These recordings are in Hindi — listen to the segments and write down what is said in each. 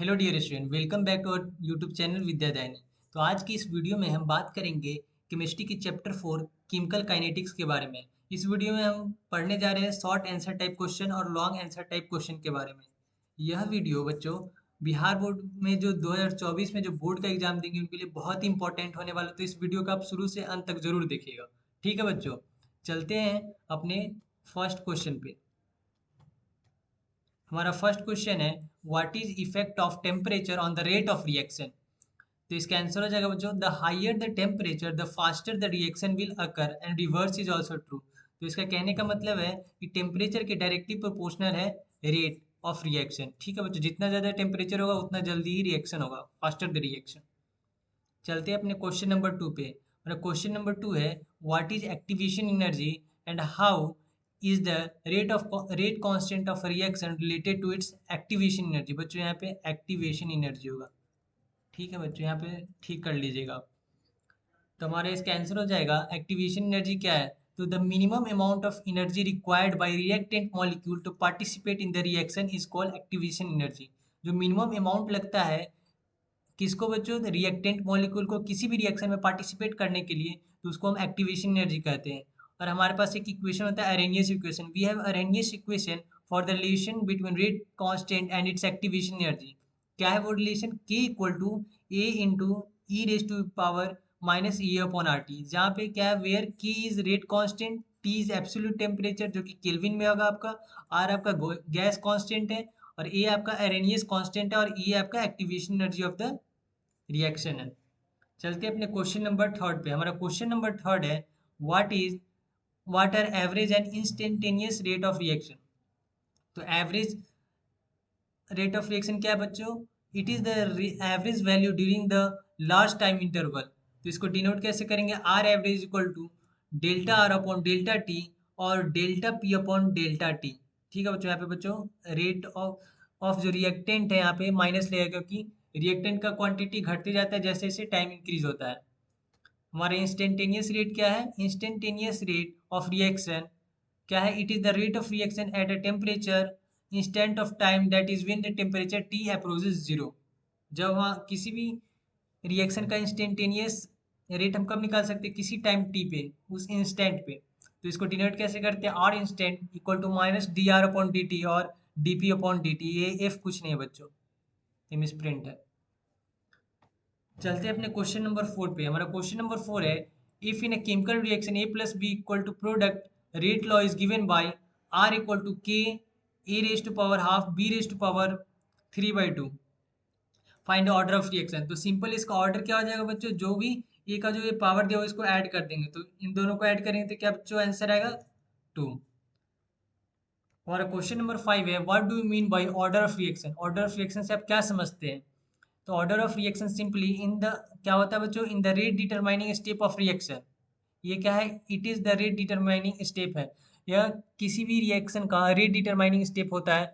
Hello dear student, welcome back to our YouTube channel Vidyadayani. तो आज की इस वीडियो में हम बात करेंगे केमिस्ट्री की चैप्टर 4 केमिकल काइनेटिक्स के बारे में। इस वीडियो में हम पढ़ने जा रहे हैं शॉर्ट आंसर टाइप क्वेश्चन और लॉन्ग आंसर टाइप क्वेश्चन के बारे में। यह वीडियो बच्चों बिहार बोर्ड में जो 2024 में जो बोर्ड का एग्जाम देंगे उनके लिए बहुत ही इंपॉर्टेंट होने वाला है, तो इस वीडियो को आप शुरू से अंत तक जरूर देखिएगा। ठीक है बच्चों, चलते हैं अपने फर्स्ट क्वेश्चन पे। हमारा फर्स्ट क्वेश्चन है, what is effect of temperature on the rate of reaction. तो इसका आंसर हो जाएगा बच्चों, the higher the temperature the faster the reaction will occur and reverse is also true. तो इसका कहने का मतलब है कि टेम्परेचर के डायरेक्टली प्रोपोर्शनल है रेट ऑफ रिएक्शन। ठीक है बच्चों, जितना ज़्यादा टेम्परेचर होगा उतना जल्दी ही रिएक्शन होगा, फास्टर द रिएक्शन। चलते हैं अपने क्वेश्चन नंबर 2 पे। मेरा क्वेश्चन नंबर 2 है, what is activation energy and how is the rate constant of reaction related to its activation energy. बच्चों यहाँ पे एक्टिवेशन एनर्जी होगा। ठीक है बच्चों, यहाँ पे ठीक कर लीजिएगा आप। तो हमारा इसका आंसर हो जाएगा, एक्टिवेशन एनर्जी क्या है, तो the minimum amount of energy required by reactant molecule to participate in the reaction is called activation energy. जो मिनिमम अमाउंट लगता है किसको बच्चों, रिएक्टेंट मॉलिक्यूल को किसी भी रिएक्शन में पार्टिसिपेट करने के लिए, तो उसको हम एक्टिवेशन एनर्जी कहते हैं। और हमारे पास एक इक्वेशन होता है Arrhenius equation. We have Arrhenius equation for the relation between rate constant and its activation energy. क्या है वो relation, k equal to A into e raise to power minus E upon R T. जहाँ पे क्या है, where k is rate constant, T is absolute temperature जो कि केल्विन में होगा आपका, आर आपका गैस कांस्टेंट है, और ए आपका अरेनियस कांस्टेंट है, और ई आपका activation energy of the reaction है। चलते हैं अपने क्वेश्चन नंबर थर्ड पे। हमारा क्वेश्चन नंबर थर्ड है, what are average and instantaneous rate of reaction. तो एवरेज रेट ऑफ रिएक्शन क्या है बच्चों, it is the average value during the large time interval. तो इसको डिनोट कैसे करेंगे, R average equal to delta R upon delta T और delta P upon delta T. ठीक है बच्चों, यहाँ पे बच्चों रेट ऑफ जो रिएक्टेंट है यहाँ पे माइनस लगेगा, क्योंकि रिएक्टेंट का क्वांटिटी घटते जाता है जैसे जैसे टाइम इंक्रीज होता है। हमारा इंस्टेंटेनियस रेट क्या है, इंस्टेंटेनियस रेट ऑफ रिएक्शन क्या है, it is the rate of reaction at a temperature instant of time that is when the temperature T approaches zero. जब वहाँ किसी भी रिएक्शन का इंस्टेंटेनियस रेट हम कब निकाल सकते हैं, किसी टाइम टी पे, उस इंस्टेंट पे। तो इसको डिनोट कैसे करते हैं, R instant equal to minus D R upon D T और D P upon D T. ये एफ कुछ नहीं है बच्चों, ये मिसप्रिंट है। चलते हैं अपने क्वेश्चन नंबर 4 पे। हमारा क्वेश्चन नंबर 4 है, if in a chemical reaction A plus B equal to product rate law is given by R equal to K A raise to power half B raise to power 3/2, find order of reaction. तो सिंपल इसका ऑर्डर क्या हो जाएगा बच्चों, जो भी ए का जो ये पावर दिया हो इसको ऐड कर देंगे, तो इन दोनों को ऐड करेंगे तो क्या बच्चों आंसर आएगा 2। हमारा क्वेश्चन नंबर 5 है, what do you mean by order of reaction. Order of reaction से आप क्या समझते हैं। तो order of reaction simply in the, क्या होता है बच्चों, in the rate determining step of reaction. ये क्या है, it is the rate determining step है। यह किसी भी रिएक्शन का रेट डिटरमाइनिंग स्टेप होता है।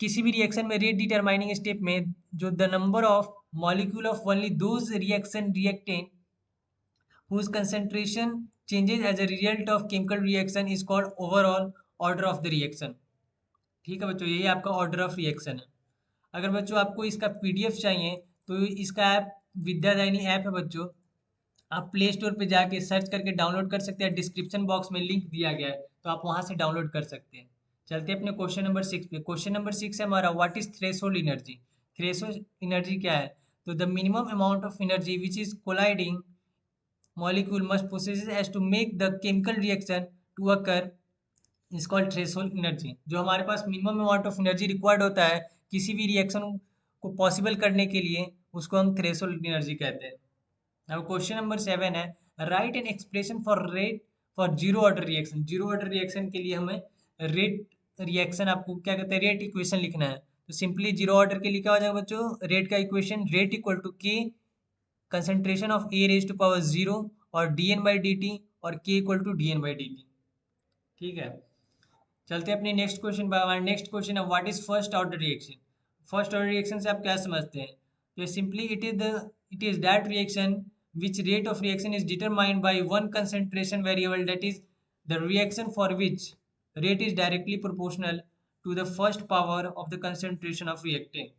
किसी भी रिएक्शन में रेट डिटरमाइनिंग स्टेप में जो the number of molecule of only those reaction reactant whose concentration changes as a result of chemical reaction is called overall order of the reaction। ठीक है बच्चों, यही आपका ऑर्डर ऑफ रिएक्शन है। अगर बच्चों आपको इसका पीडीएफ चाहिए तो इसका ऐप विद्यादायनी ऐप है बच्चों, आप प्ले स्टोर पे जाके सर्च करके डाउनलोड कर सकते हैं। डिस्क्रिप्शन बॉक्स में लिंक दिया गया है, तो आप वहां से डाउनलोड कर सकते हैं। चलते हैं अपने क्वेश्चन नंबर 6 पे। क्वेश्चन नंबर 6 है हमारा, what is threshold energy. Threshold energy क्या है, तो the minimum amount of energy which is colliding molecule must possesses as to make the chemical reaction to occur is called threshold energy। जो हमारे पास minimum amount of energy required होता है किसी भी रिएक्शन को पॉसिबल करने के लिए, उसको हम थ्रेशोल्ड एनर्जी कहते हैं। अब क्वेश्चन नंबर 7 है, right an expression for rate for zero order reaction. Zero order reaction के लिए हमें रेट रिएक्शन, आपको क्या कहते हैं, रेट इक्वेशन लिखना है। तो सिंपली जीरो ऑर्डर के लिए क्या हो जाएगा बच्चों, रेट का equation rate equal to K concentration of A raise to power zero और D N by D T और K equal to D N by D T. ठीक है, चलते हैं अपने नेक्स्ट क्वेश्चन पर। हमारा नेक्स्ट क्वेश्चन है, what is first order reaction. First order reaction से आप क्या समझते हैं, तो simply it is that reaction which rate of reaction is determined by one concentration variable, that is the reaction for which rate is directly proportional to the first power of the concentration of reactant।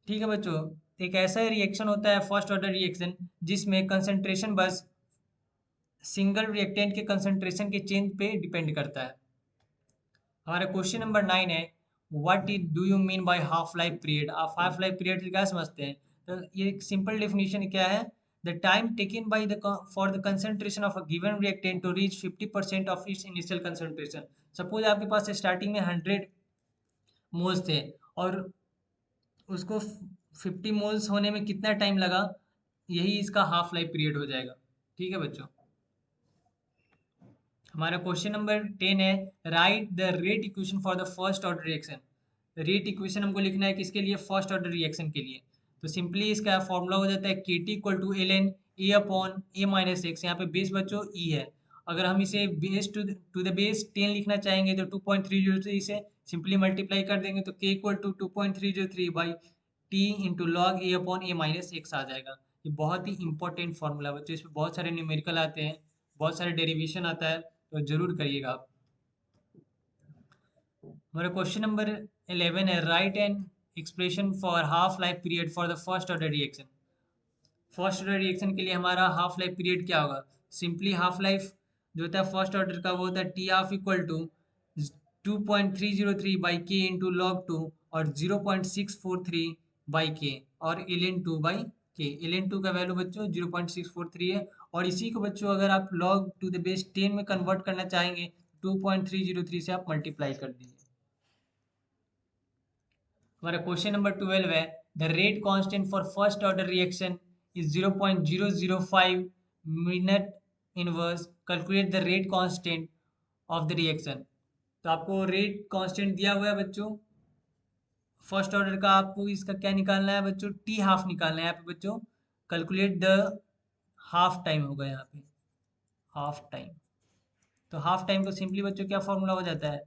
ठीक है बच्चों, एक ऐसा रिएक्शन होता है फर्स्ट ऑर्डर रिएक्शन जिसमें कंसंट्रेशन बस सिंगल रिएक्टेंट के कंसंट्रेशन के चेंज पे डिपेंड करता है। हमारा क्वेश्चन नंबर 9 है, what is do you mean by half life period? आप हाफ लाइफ पीरियड से क्या समझते हैं? तो ये एक सिंपल डेफिनेशन क्या है, the time taken by the for the concentration of a given reactant to reach 50% of its initial concentration. Suppose आपके पास स्टार्टिंग में 100 मोल्स थे और उसको 50 मोल्स होने में कितना टाइम लगा, यही इसका हाफ लाइफ पीरियड हो जाएगा। ठीक है बच्चों, हमारा क्वेश्चन नंबर 10 है, right the rate equation for the first order reaction. Rate equation हमको लिखना है किसके लिए? फर्स्ट ऑर्डर रिएक्शन के लिए। तो सिंपली इसका फॉर्मूला हो जाता है k t equal to l N a upon A minus x. यहाँ पे बेस बच्चों ई है, अगर हम इसे बेस टू द बेस 10 लिखना चाहेंगे तो 2.303 से सिंपली मल्टीप्लाई कर देंगे तो K equal to 2.303 by T into log A upon A minus X आ जाएगा। ये बहुत ही इंपॉर्टेंट फॉर्मूला बच्चों, इसमें बहुत सारे न्यूमेरिकल आते हैं, बहुत सारे डेरिवेशन आता है, तो जरूर करिएगा आप। हमारा क्वेश्चन नंबर 11 है, right an expression for half life period for the first order reaction. First order reaction के लिए हमारा हाफ लाइफ पीरियड क्या होगा? सिंपली हाफ लाइफ जो होता है फर्स्ट ऑर्डर का वो होता है t half equal to 2.303 by k into log two और 0.643 बाई के और l n two by k. L n two का वैल्यू बच्चों 0.643 है और इसी को बच्चों अगर आप लॉग टू द बेस 10 में कन्वर्ट करना चाहेंगे 2.303 से आप मल्टीप्लाई कर दीजिए। हमारा क्वेश्चन नंबर 12 है, the rate constant for first order reaction is 0.005 minute inverse, calculate the rate constant of the reaction. तो आपको रेट कांस्टेंट दिया हुआ है बच्चों फर्स्ट ऑर्डर का, आपको इसका क्या निकालना है बच्चों? टी हाफ निकालना है यहाँ पे बच्चों। कैलकुलेट द हाफ टाइम होगा यहाँ पे, हाफ टाइम। तो हाफ टाइम को सिंपली बच्चों क्या फॉर्मूला हो जाता है?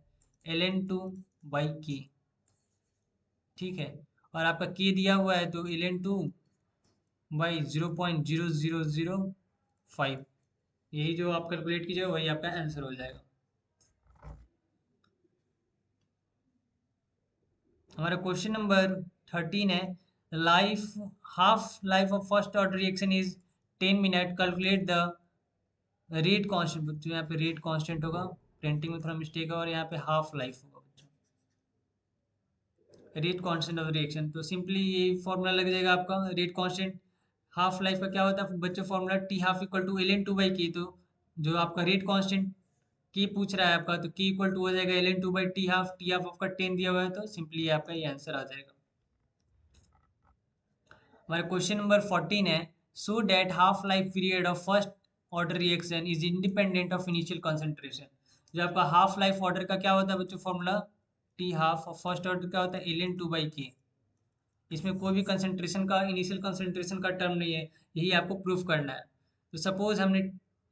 एल एन टू बाई के। ठीक है, और आपका के दिया हुआ है तो एल एन टू बाई 0.0005, यही जो आप कैलकुलेट कीजिएगा वही आपका आंसर हो जाएगा। हमारा क्वेश्चन नंबर 13 है, life half life of first order reaction is 10 minute, calculate the rate constant. बच्चों यहाँ पे रेट कांस्टेंट होगा, प्रिंटिंग में थोड़ा मिस्टेक है, और यहाँ पे हाफ लाइफ होगा बच्चों, रेट कांस्टेंट ऑफ रिएक्शन। तो सिंपली ये फॉर्मूला लग जाएगा आपका रेट कांस्टेंट हाफ लाइफ का क्या होता है बच्चों? Formula t half equal to l n two by k. तो जो आपका रेट कांस्टेंट के पूछ रहा है आपका, तो के इक्वल टू हो जाएगा l n two by t half आपका 10 दिया हुआ है, तो सिंपली आपका ये आंसर आ जाएगा। हमारा क्वेश्चन नंबर 14 है, so that half life period of first order reaction is independent of initial concentration. जो आपका हाफ लाइफ ऑर्डर का क्या होता है बच्चों? फॉर्मूला टी हाफ और फर्स्ट ऑर्डर क्या होता है? एल एन टू बाई के। इसमें कोई भी कंसंट्रेशन का इनिशियल कंसंट्रेशन का टर्म नहीं है, यही आपको प्रूफ करना है। तो सपोज हमने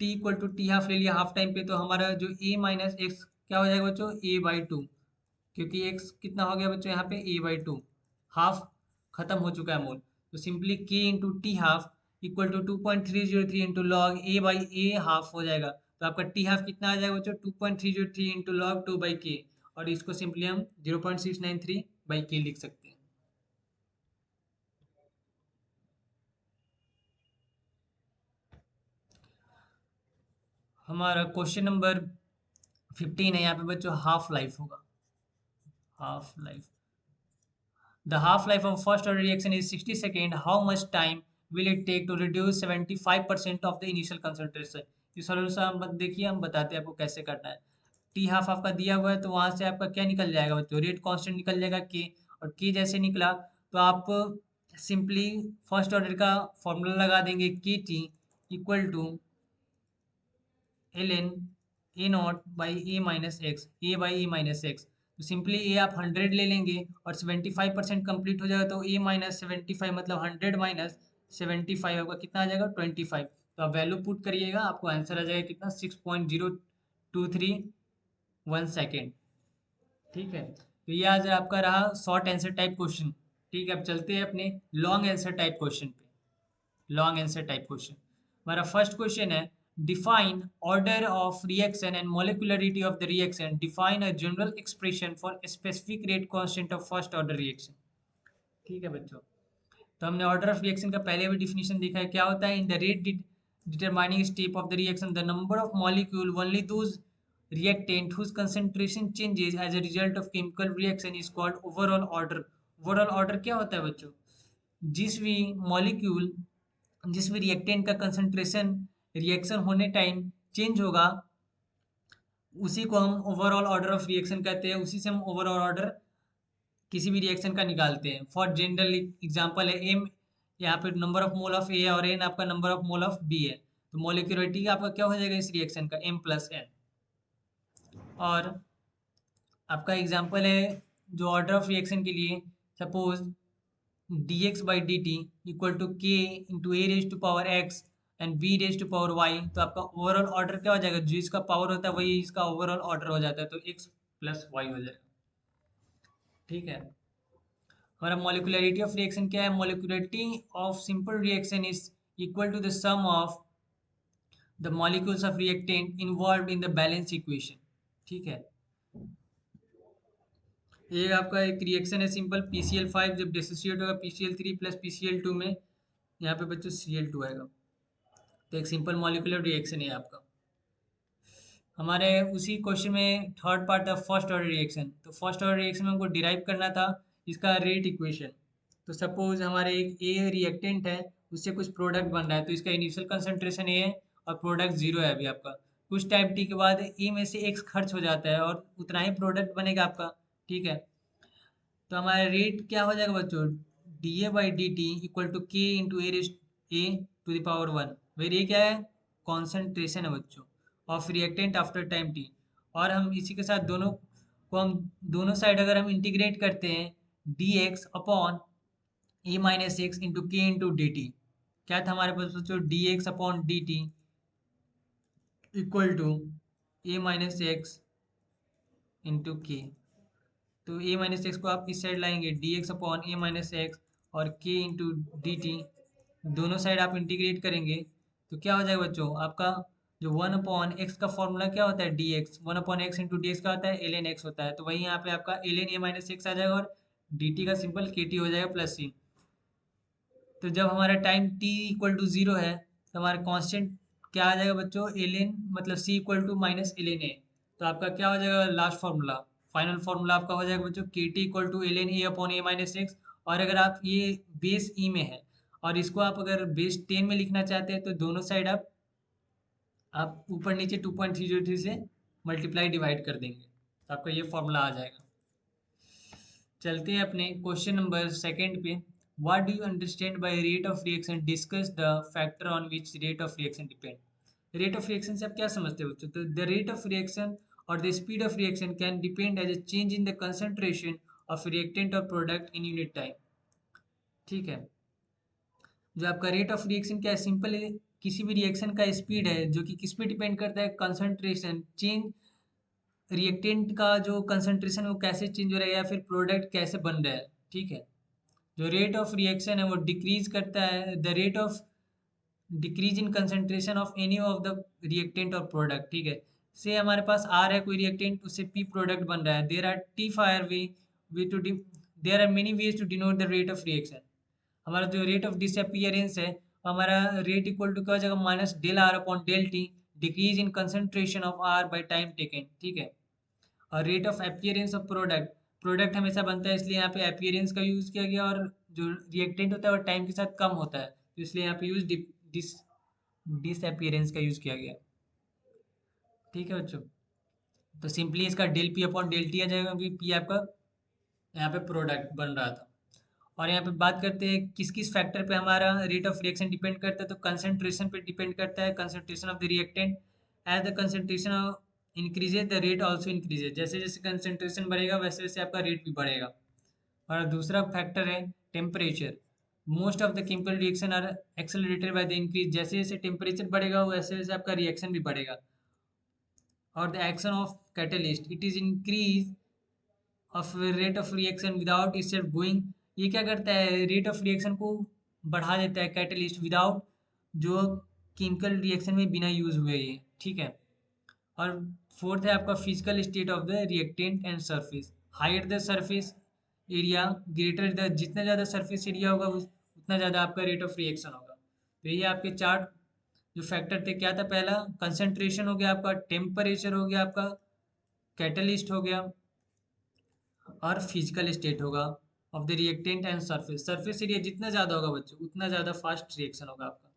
t equal to t half ले लिया हाफ टाइम पे, तो हमारा जो ए माइनस एक्स क्या हो जाएगा बच्चों? ए बाई टू, क्योंकि एक्स कितना हो गया बच्चों यहाँ पे? ए बाई टू, हाफ खत्म हो चुका है मोल। तो simply k into t half equal to 2.303 into log a by a half हो जाएगा। तो आपका टी हाफ कितना आ जाएगा बच्चों? 2.303 into log to by k, और इसको सिंपली हम 0.693 बाई के लिख सकते हैं। हमारा क्वेश्चन नंबर 15 है, यहाँ पे बच्चों हाफ लाइफ होगा, half life. The half-life of first order reaction is 60 seconds. How much time will it take to reduce 75% of the initial concentration? ये सॉल्यूशन हम देखिए, हम बताते हैं आपको कैसे करना है। टी हाफ आपका दिया हुआ है, तो वहां से आपका क्या निकल जाएगा बच्चों? रेट कांस्टेंट निकल जाएगा के, और के जैसे निकला तो आप सिंपली फर्स्ट ऑर्डर का फॉर्मूला लगा देंगे k t equal to l N a naught by a minus x, a by a minus x. तो सिंपली ए आप 100 ले लेंगे और 75% कंप्लीट हो जाएगा, तो ए माइनस 75 मतलब 100 माइनस 75 आपका कितना आ जाएगा? 25। तो आप वैल्यू पुट करिएगा, आपको आंसर आ जाएगा कितना? 6.023 ठीक है, तो ये आज आपका रहा शॉर्ट आंसर टाइप क्वेश्चन। ठीक है, अब चलते हैं अपने लॉन्ग आंसर टाइप क्वेश्चन पे। लॉन्ग आंसर टाइप क्वेश्चन, हमारा फर्स्ट क्वेश्चन है, define order of reaction and molecularity of the reaction, define a general expression for specific rate constant of first order reaction. ठीक है बच्चों, तो हमने ऑर्डर ऑफ रिएक्शन का पहले भी डिफिनेशन देखा है, क्या होता है, in the rate determining step of the reaction the number of molecule only those reactant whose concentration changes as a result of chemical reaction is called overall order. overall order क्या होता है बच्चों, जिस भी मॉलिक्यूल, जिस भी रिएक्टेंट का कंसंट्रेशन रिएक्शन होने टाइम चेंज होगा, उसी को हम ओवरऑल ऑर्डर ऑफ रिएक्शन कहते हैं, उसी से हम ओवरऑल ऑर्डर किसी भी रिएक्शन का निकालते हैं। फॉर जनरल एग्जांपल है एम, यहाँ पे number of mole of a और एन आपका number of mole of b है, तो मोलिकुलरिटी आपका क्या हो जाएगा इस रिएक्शन का, एम प्लस एन। और आपका एग्जांपल है जो ऑर्डर ऑफ रिएक्शन के लिए, suppose dx by dt equal to K into A raise to power X and B raise to power Y, तो आपका ओवरऑल ऑर्डर क्या हो जाएगा, जो इसका पावर होता है वही इसका ओवरऑल ऑर्डर हो जाता है, तो x प्लस वाई हो जाएगा। ठीक है, हमारा मॉलिकुलरिटी ऑफ रिएक्शन क्या है, molecularity of simple reaction is equal to the sum of the molecules of reactant involve in the balance equation. ठीक है, ये आपका एक रिएक्शन है सिंपल PCl5 जब डिसोसिएट होगा PCl3 प्लस PCl2 में, यहाँ पे बच्चों Cl2 आएगा, तो एक सिंपल मॉलिकुलर रिएक्शन है आपका। हमारे उसी क्वेश्चन में थर्ड पार्ट था फर्स्ट ऑर्डर रिएक्शन, तो फर्स्ट ऑर्डर रिएक्शन में हमको डिराइव करना था इसका रेट इक्वेशन। तो सपोज हमारे एक ए रिएक्टेंट है, उससे कुछ प्रोडक्ट बन रहा है, तो इसका इनिशियल कंसंट्रेशन ए है और प्रोडक्ट जीरो है अभी आपका, कुछ टाइम टी के बाद ए में से एक्स खर्च हो जाता है और उतना ही प्रोडक्ट बनेगा आपका। ठीक है, तो हमारा रेट क्या हो जाएगा बच्चों, D A by D T equal to K into A to the power one. Where ये क्या है, कॉन्सेंट्रेशन है बच्चों of reactant after time T. और हम इसी के साथ दोनों को हम दोनों साइड अगर हम इंटीग्रेट करते हैं, डी एक्स अपॉन ए minus x into k into d t, क्या था हमारे पास बच्चों, d x upon D T equal to a minus x into k. तो ए माइनस एक्स को आप इस साइड लाएंगे, डी एक्स अपॉन ए माइनस एक्स और के इंटू डी टी, दोनों साइड आप इंटीग्रेट करेंगे तो क्या हो जाएगा बच्चों, आपका जो वन अपॉन एक्स का फॉर्मूला क्या होता है, D x, one upon x into D x का होता है एल एन एक्स होता है, तो वही यहाँ पे आपका L N A minus X आ जाएगा और डी टी का सिंपल के टी हो जाएगा प्लस सी। तो जब हमारा time T equal to zero है, तो हमारा कांस्टेंट क्या आ जाएगा बच्चों, एल एन मतलब C equal to minus L N A, तो आपका क्या हो जाएगा लास्ट फार्मूला, फाइनल फार्मूला आपका हो जाएगा बच्चों k t equal to l N a upon A minus x. और अगर आप ये बेस ई में है और इसको आप अगर बेस 10 में लिखना चाहते हैं, तो दोनों साइड आप ऊपर नीचे 2.303 से मल्टीप्लाई डिवाइड कर देंगे, तो आपका ये फॉर्मूला आ जाएगा। चलते हैं अपने क्वेश्चन नंबर सेकंड पे। What do you understand by rate of reaction, discuss the factor on which rate of reaction depend. Rate of reaction से आप क्या समझते हो बच्चों, तो द रेट ऑफ रिएक्शन और the speed of reaction can depend as a change in the concentration of reactant और प्रोडक्ट इन यूनिट टाइम। ठीक है, जो आपका रेट ऑफ रिएक्शन क्या है, सिंपल है, किसी भी रिएक्शन का स्पीड है जो कि किस पे डिपेंड करता है, कंसंट्रेशन चेंज, रिएक्टेंट का जो कंसंट्रेशन वो कैसे चेंज हो रहा है या फिर प्रोडक्ट कैसे बन रहा है। ठीक है, जो रेट ऑफ रिएक्शन है वो डिक्रीज करता है the rate of decrease in concentration of any of the reactant और प्रोडक्ट। ठीक है, से हमारे पास आर है कोई रिएक्टेंट, उससे पी प्रोडक्ट बन रहा है, there are t fire way to there are many ways to denote the rate of reaction. हमारा जो रेट ऑफ डिसअपियरेंस है, हमारा रेट इक्वल टू क्या हो जाएगा, minus del R upon del t, decrease in concentration of R by time taken. ठीक है, और rate of appearance of product, product हमेशा बनता है इसलिए यहाँ पे अपीयरेंस का यूज़ किया गया, और जो रिएक्टेंट होता है वो टाइम के साथ कम होता है, तो इसलिए यहाँ पे यूज डिस डिसअपियरेंस का यूज़ किया गया। ठीक है बच्चों, तो सिंपली इसका del P upon del T आ जाएगा, क्योंकि पी आपका यहाँ पे प्रोडक्ट बन रहा था। और यहाँ पे बात करते हैं किस किस फैक्टर पे हमारा रेट ऑफ रिएक्शन डिपेंड करता है, तो कंसंट्रेशन पे डिपेंड करता है, concentration of the reactant, as the concentration increases the rate also increases, जैसे जैसे कंसंट्रेशन बढ़ेगा वैसे वैसे आपका रेट भी बढ़ेगा। और दूसरा फैक्टर है temperature, most of the chemical reaction are accelerated by the increase, जैसे जैसे टेम्परेचर बढ़ेगा वैसे वैसे आपका रिएक्शन भी बढ़ेगा। और the action of catalyst, it is increase of rate of reaction without itself going, ये क्या करता है, रेट ऑफ रिएक्शन को बढ़ा देता है कैटलिस्ट विदाउट, जो केमिकल रिएक्शन में बिना यूज हुए ये। ठीक है, और फोर्थ है आपका physical state of the reactant and surface, height the surface area greater the, जितना ज़्यादा सरफेस एरिया होगा उतना उतना ज़्यादा आपका रेट ऑफ रिएक्शन होगा। तो ये आपके चार जो फैक्टर थे क्या था, पहला कंसंट्रेशन हो गया आपका, टेम्परेचर हो गया आपका, कैटलिस्ट हो गया, और फिजिकल स्टेट होगा of the reactant and surface. Surface area जितना ज़्यादा होगा बच्चों उतना ज़्यादा फास्ट रिएक्शन होगा आपका।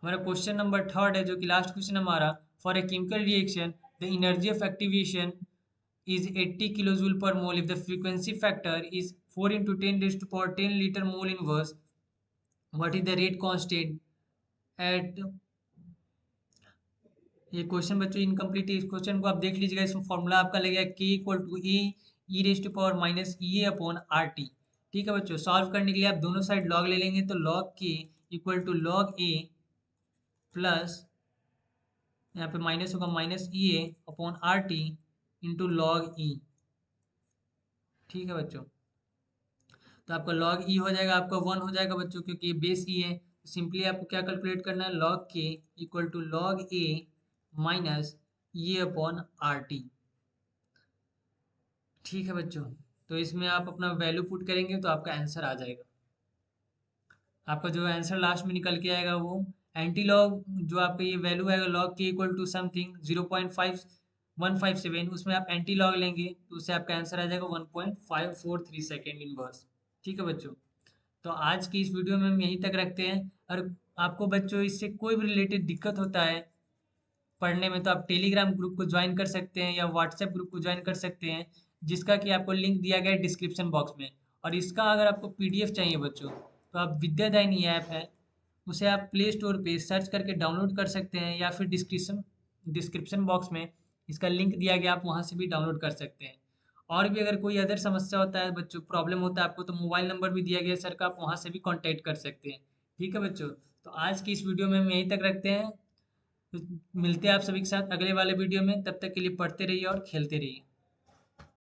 हमारा क्वेश्चन नंबर थर्ड है जो कि लास्ट क्वेश्चन हमारा, for a chemical reaction the energy of activation is 80 kilojoule per mole if the frequency factor is 4 into 10 raised to power 10 liter mole inverse. What is the rate constant at, ये क्वेश्चन बच्चों इनकम्प्लीट है, इस क्वेश्चन को आप देख लीजिएगा। इसमें फॉर्मूला आपका लगेगा k equal to A e raise to power minus E A upon R T. ठीक है बच्चों, सॉल्व करने के लिए आप दोनों साइड लॉग ले लेंगे, तो लॉग के equal to log A plus यहाँ पे माइनस होगा माइनस ई ए upon R T into log E. ठीक है बच्चों, तो आपका लॉग ई हो जाएगा, आपका 1 हो जाएगा बच्चों, क्योंकि ये बेस ई है। सिंपली आपको क्या कैलकुलेट करना है, लॉग के equal to log A minus ये अपॉन आर टी। ठीक है बच्चों, तो इसमें आप अपना वैल्यू पुट करेंगे तो आपका आंसर आ जाएगा। आपका जो आंसर लास्ट में निकल के आएगा वो एंटी लॉग, जो आपका ये वैल्यू आएगा लॉग के इक्वल टू समथिंग 0.5157, उसमें आप एंटी लॉग लेंगे तो उससे आपका आंसर आ जाएगा 1.543 सेकेंड इनवर्स। ठीक है बच्चों, तो आज की इस वीडियो में हम यहीं तक रखते हैं। और आपको बच्चों इससे कोई भी रिलेटेड दिक्कत होता है पढ़ने में, तो आप टेलीग्राम ग्रुप को ज्वाइन कर सकते हैं या व्हाट्सएप ग्रुप को ज्वाइन कर सकते हैं, जिसका कि आपको लिंक दिया गया है डिस्क्रिप्शन बॉक्स में। और इसका अगर आपको पीडीएफ चाहिए बच्चों, तो आप विद्यादायनी ऐप है, उसे आप प्ले स्टोर पे सर्च करके डाउनलोड कर सकते हैं, या फिर डिस्क्रिप्शन बॉक्स में इसका लिंक दिया गया, आप वहाँ से भी डाउनलोड कर सकते हैं। और भी अगर कोई अदर समस्या होता है बच्चों, प्रॉब्लम होता है आपको, तो मोबाइल नंबर भी दिया गया है सर का, आप वहाँ से भी कांटेक्ट कर सकते हैं। ठीक है बच्चों, तो आज की इस वीडियो में हम यहीं तक रखते हैं। तो मिलते हैं आप सभी के साथ अगले वाले वीडियो में, तब तक के लिए पढ़ते रहिए और खेलते रहिए।